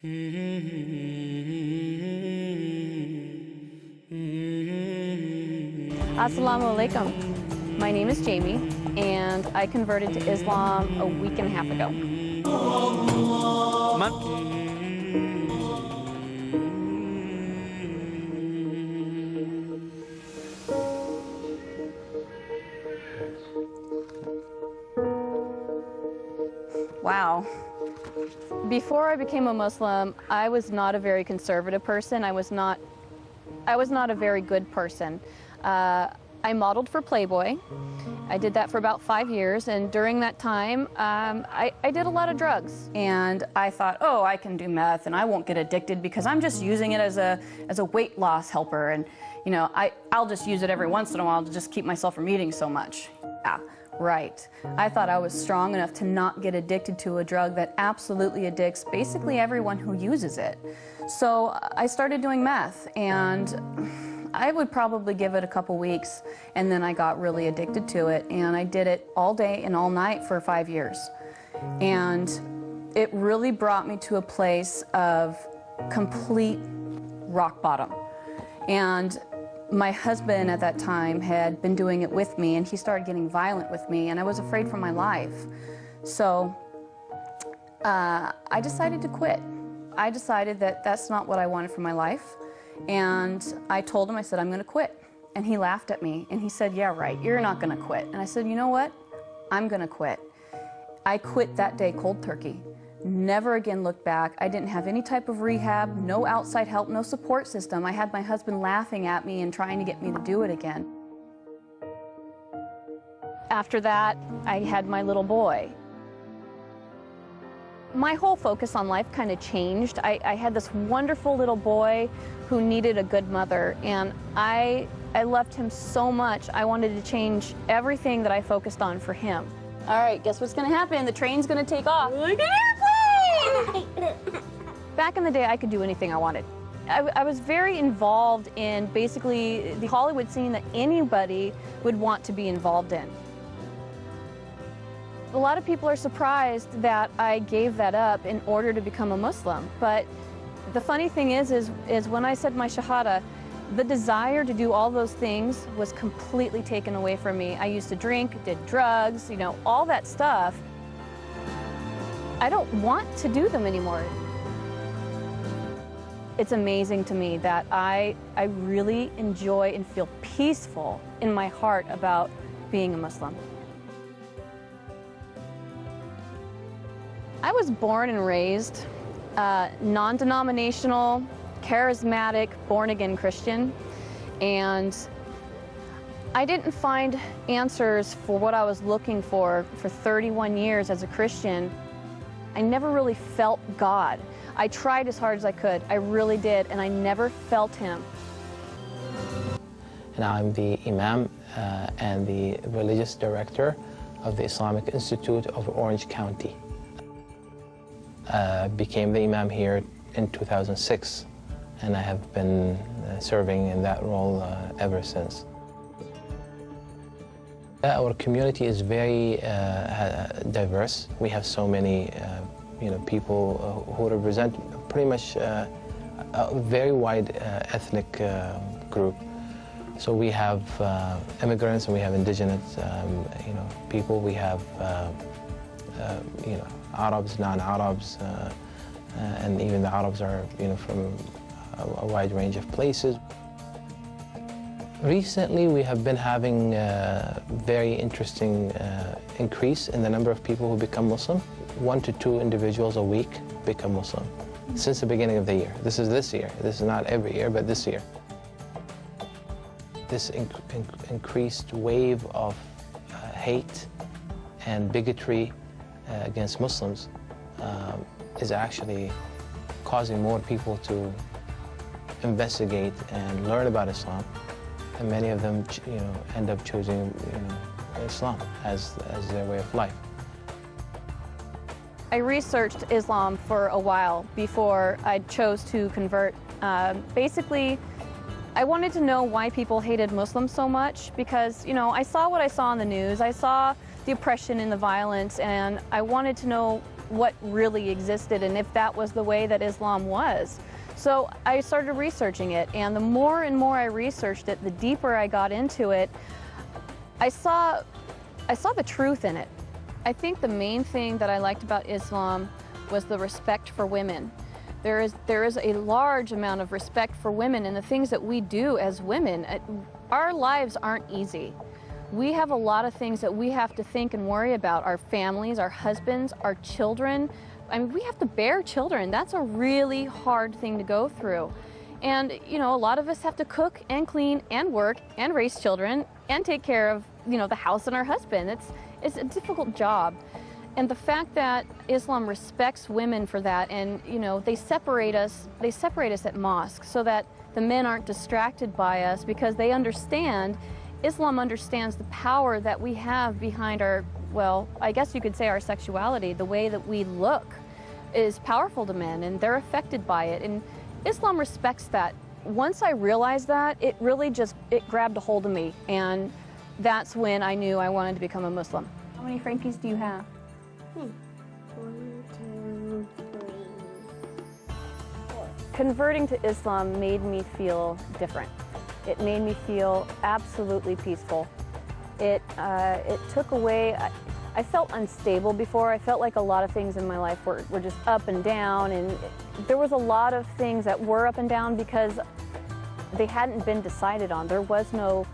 Assalamu alaikum. My name is Jamie, and I converted to Islam a week and a half ago. Wow. Before I became a Muslim, I was not a very conservative person. I was not a very good person. I modeled for Playboy. I did that for about 5 years, and during that time, I did a lot of drugs. And I thought, oh, I can do meth, and I won't get addicted because I'm just using it as a weight loss helper, and you know, I'll just use it every once in a while to just keep myself from eating so much. Yeah, right. I thought I was strong enough to not get addicted to a drug that absolutely addicts basically everyone who uses it. So I started doing meth, and I would probably give it a couple weeks, and then I got really addicted to it, and I did it all day and all night for 5 years. And it really brought me to a place of complete rock bottom. And my husband at that time had been doing it with me, and he started getting violent with me, and I was afraid for my life. So I decided to quit. I decided that that's not what I wanted for my life. And I told him, I said, I'm going to quit. And he laughed at me, and he said, yeah, right, you're not going to quit. And I said, you know what? I'm going to quit. I quit that day cold turkey. Never again looked back. I didn't have any type of rehab, no outside help, no support system. I had my husband laughing at me and trying to get me to do it again. After that, I had my little boy. My whole focus on life kind of changed. I had this wonderful little boy who needed a good mother, and I loved him so much. I wanted to change everything that I focused on for him. All right, guess what's going to happen? The train's going to take off. Like an airplane! Back in the day, I could do anything I wanted. I was very involved in basically the Hollywood scene that anybody would want to be involved in. A lot of people are surprised that I gave that up in order to become a Muslim. But the funny thing is when I said my Shahada, the desire to do all those things was completely taken away from me. I used to drink, did drugs, you know, all that stuff. I don't want to do them anymore. It's amazing to me that I really enjoy and feel peaceful in my heart about being a Muslim. I was born and raised non-denominational, charismatic, born-again Christian, and I didn't find answers for what I was looking for 31 years as a Christian. I never really felt God. I tried as hard as I could, I really did, and I never felt Him. And I'm the Imam and the religious director of the Islamic Institute of Orange County. Became the Imam here in 2006, and I have been serving in that role ever since. Our community is very diverse. We have so many people who represent pretty much a very wide ethnic group. So we have immigrants, and we have indigenous people. We have Arabs, non-Arabs, and even the Arabs are from a wide range of places. Recently, we have been having a very interesting increase in the number of people who become Muslim. 1 to 2 individuals a week become Muslim since the beginning of the year. This is this year. This is not every year, but this year. This increased wave of hate and bigotry against Muslims is actually causing more people to investigate and learn about Islam, and many of them, end up choosing, Islam as their way of life. I researched Islam for a while before I chose to convert. Basically, I wanted to know why people hated Muslims so much because, I saw what I saw on the news. I saw the oppression and the violence, and I wanted to know what really existed and if that was the way that Islam was. So I started researching it, and the more and more I researched it, the deeper I got into it, I saw the truth in it. I think the main thing that I liked about Islam was the respect for women. There is a large amount of respect for women and the things that we do as women. Our lives aren't easy. We have a lot of things that we have to think and worry about. Our families, our husbands, our children. I mean, we have to bear children. That's a really hard thing to go through. And, you know, a lot of us have to cook and clean and work and raise children and take care of, you know, the house and our husband. It's a difficult job. And the fact that Islam respects women for that, and, you know, they separate us at mosques so that the men aren't distracted by us, because they understand, Islam understands the power that we have behind our, well, I guess you could say our sexuality. The way that we look is powerful to men, and they're affected by it. And Islam respects that. Once I realized that, it really just, it grabbed a hold of me, and that's when I knew I wanted to become a Muslim. How many Frankies do you have? 1, 2, 3, 4. Converting to Islam made me feel different. It made me feel absolutely peaceful. It took away, I felt unstable before. I felt like a lot of things in my life were just up and down, and there was a lot of things that were up and down because they hadn't been decided on. There was no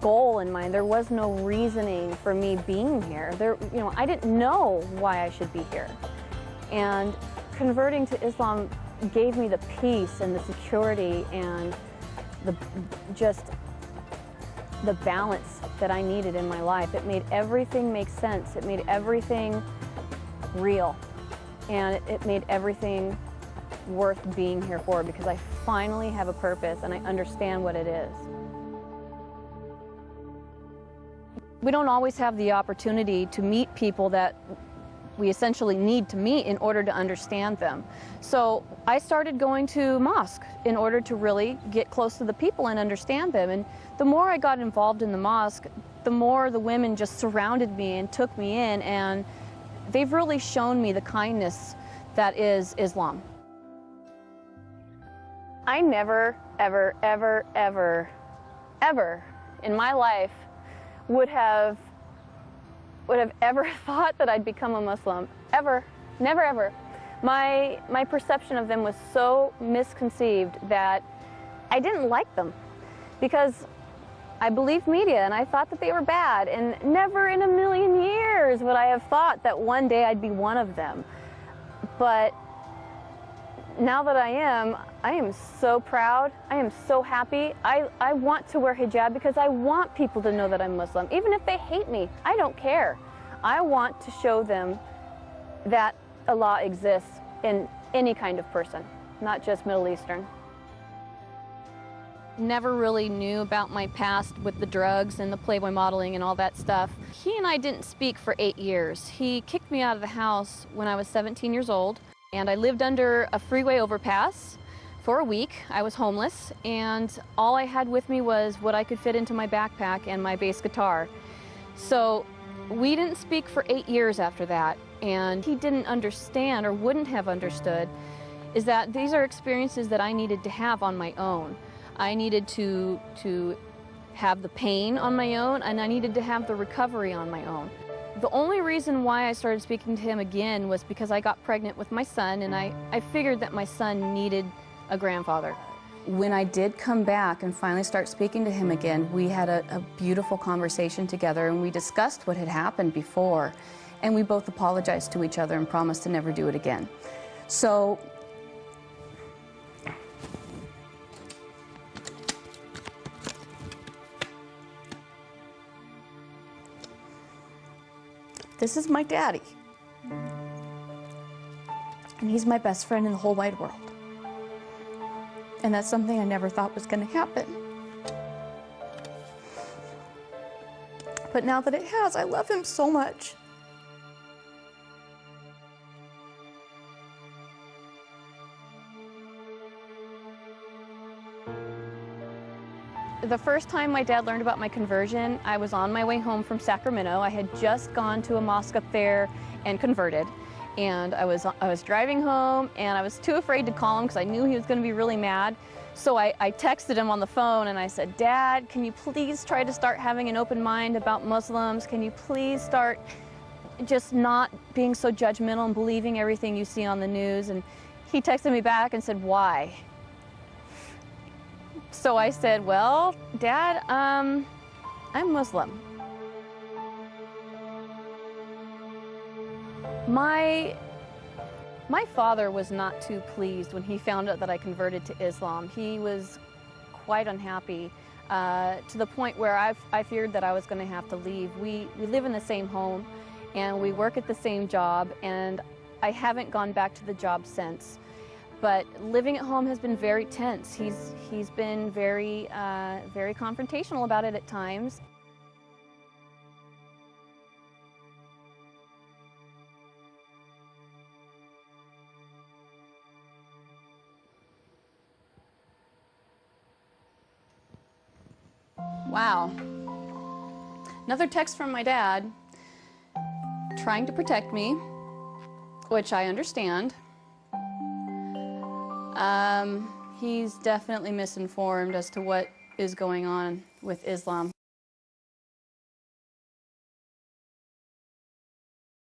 goal in mind. There was no reasoning for me being here. You know, I didn't know why I should be here. And converting to Islam gave me the peace and the security and the balance that I needed in my life. It made everything make sense. It made everything real. And it made everything worth being here for, because I finally have a purpose and I understand what it is. We don't always have the opportunity to meet people that we essentially need to meet in order to understand them. So I started going to mosque in order to really get close to the people and understand them. And the more I got involved in the mosque, the more the women just surrounded me and took me in, and they've really shown me the kindness that is Islam. I never, ever, ever, ever, ever in my life would have ever thought that I'd become a Muslim. Ever. Never, ever. My perception of them was so misconceived that I didn't like them, because I believed media and I thought that they were bad, and never in a million years would I have thought that one day I'd be one of them. But now that I am so proud. I am so happy. I want to wear hijab because I want people to know that I'm Muslim. Even if they hate me, I don't care. I want to show them that Allah exists in any kind of person, not just Middle Eastern. Never really knew about my past with the drugs and the Playboy modeling and all that stuff. He and I didn't speak for 8 years. He kicked me out of the house when I was 17 years old. And I lived under a freeway overpass for a week. I was homeless, and all I had with me was what I could fit into my backpack and my bass guitar. So we didn't speak for 8 years after that, and he didn't understand, or wouldn't have understood, is that these are experiences that I needed to have on my own. I needed to have the pain on my own, and I needed to have the recovery on my own. The only reason why I started speaking to him again was because I got pregnant with my son, and I figured that my son needed a grandfather. When I did come back and finally start speaking to him again, we had a beautiful conversation together, and we discussed what had happened before, and we both apologized to each other and promised to never do it again. So this is my daddy, and he's my best friend in the whole wide world. And that's something I never thought was going to happen. But now that it has, I love him so much. The first time my dad learned about my conversion, I was on my way home from Sacramento. I had just gone to a mosque up there, and converted. And I was driving home, and I was too afraid to call him because I knew he was going to be really mad. So I texted him on the phone and I said, "Dad, can you please try to start having an open mind about Muslims? Can you please start just not being so judgmental and believing everything you see on the news?" And he texted me back and said, "Why?" So I said, "Well, Dad, I'm Muslim." My father was not too pleased when he found out that I converted to Islam. He was quite unhappy to the point where I feared that I was going to have to leave. We live in the same home and we work at the same job, and I haven't gone back to the job since. But living at home has been very tense. He's been very confrontational about it at times. Wow. Another text from my dad trying to protect me, which I understand. He's definitely misinformed as to what is going on with Islam.